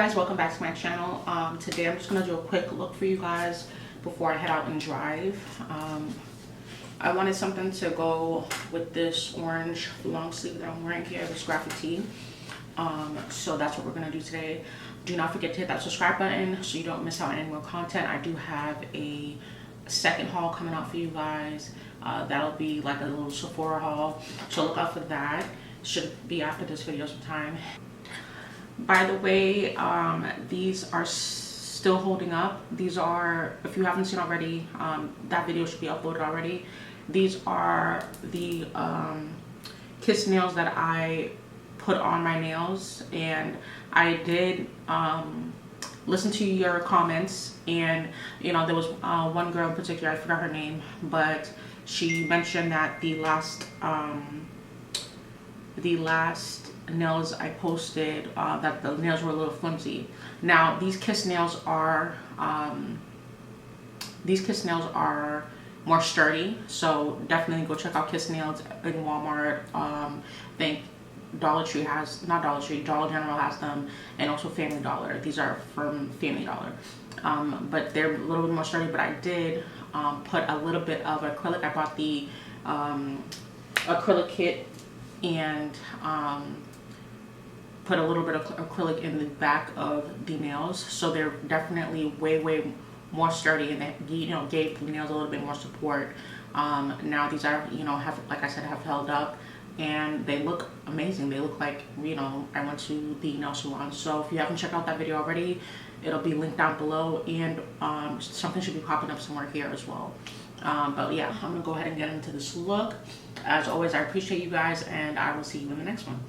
guys, welcome back to my channel. Today I'm just gonna do a quick look for you guys before I head out and drive. I wanted something to go with this orange long sleeve that I'm wearing here, this graphic tee. So that's what we're gonna do today. Do not forget to hit that subscribe button so you don't miss out on any more content. I do have a second haul coming out for you guys. That'll be like a little Sephora haul, so look out for that. Should be after this video sometime. By the way, these are still holding up. These are, if you haven't seen already, that video should be uploaded already. These are the kiss nails that I put on my nails, and I did listen to your comments, and you know, there was one girl in particular, I forgot her name, but she mentioned that the last nails I posted, that the nails were a little flimsy. Now these kiss nails are more sturdy, so definitely go check out Kiss Nails in Walmart. I think Dollar Tree has, not Dollar Tree, Dollar General has them, and also Family Dollar. These are from Family Dollar, but they're a little bit more sturdy. But I did put a little bit of acrylic. I bought the acrylic kit and put a little bit of acrylic in the back of the nails, so they're definitely way more sturdy, and they, you know, gave the nails a little bit more support. Now these are, you know, have, like I said, have held up, and they look amazing. They look like, you know, I went to the nail salon. So if you haven't checked out that video already, it'll be linked down below, and something should be popping up somewhere here as well. But yeah, I'm gonna go ahead and get into this look. As always, I appreciate you guys, and I will see you in the next one.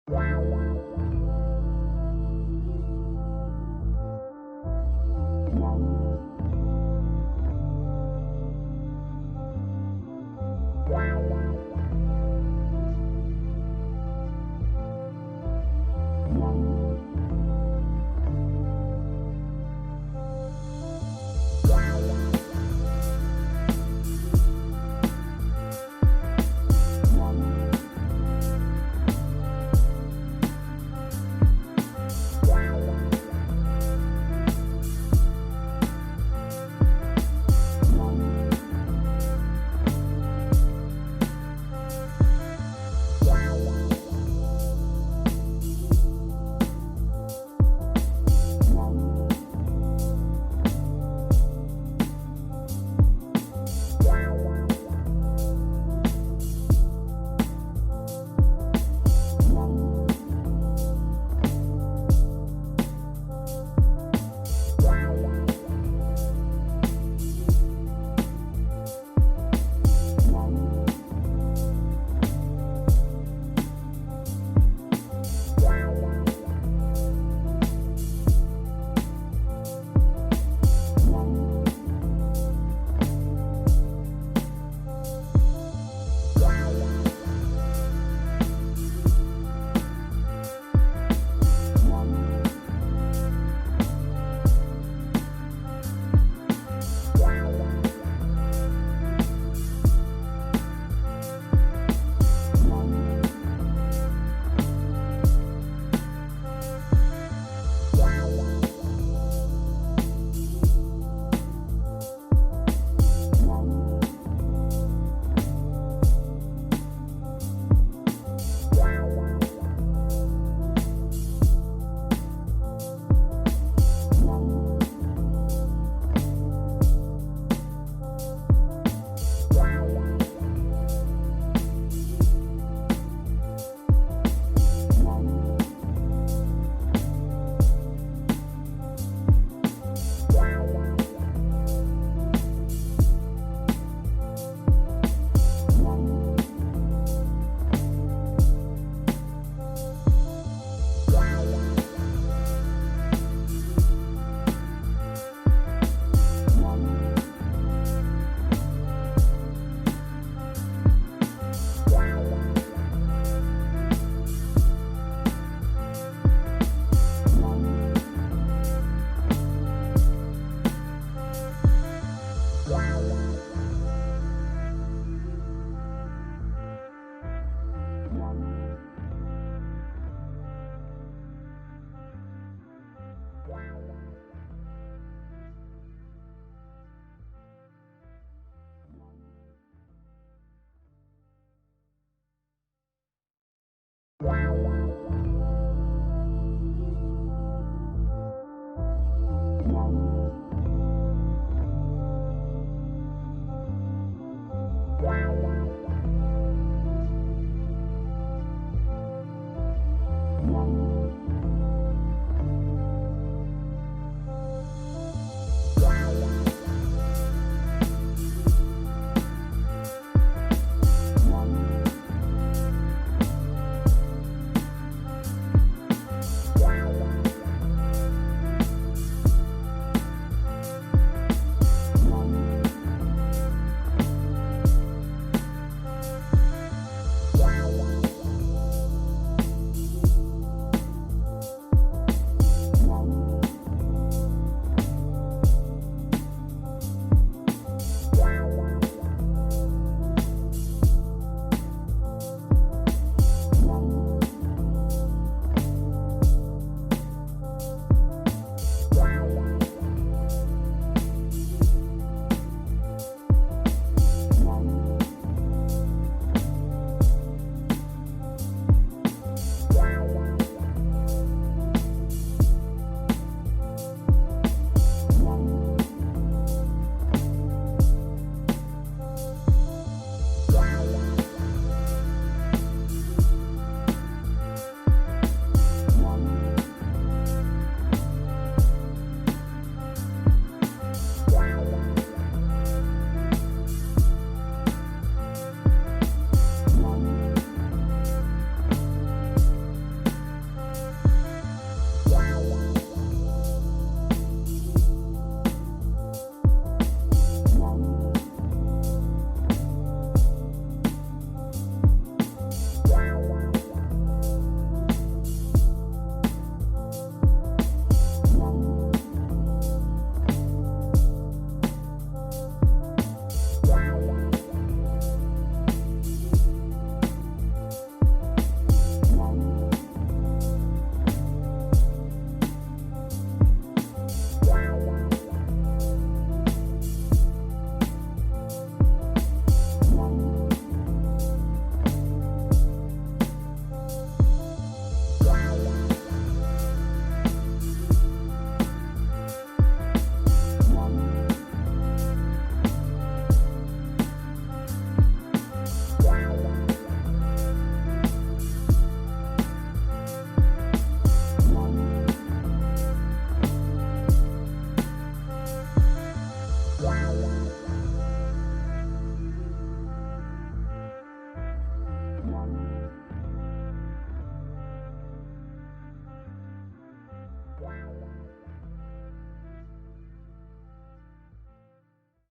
Wow.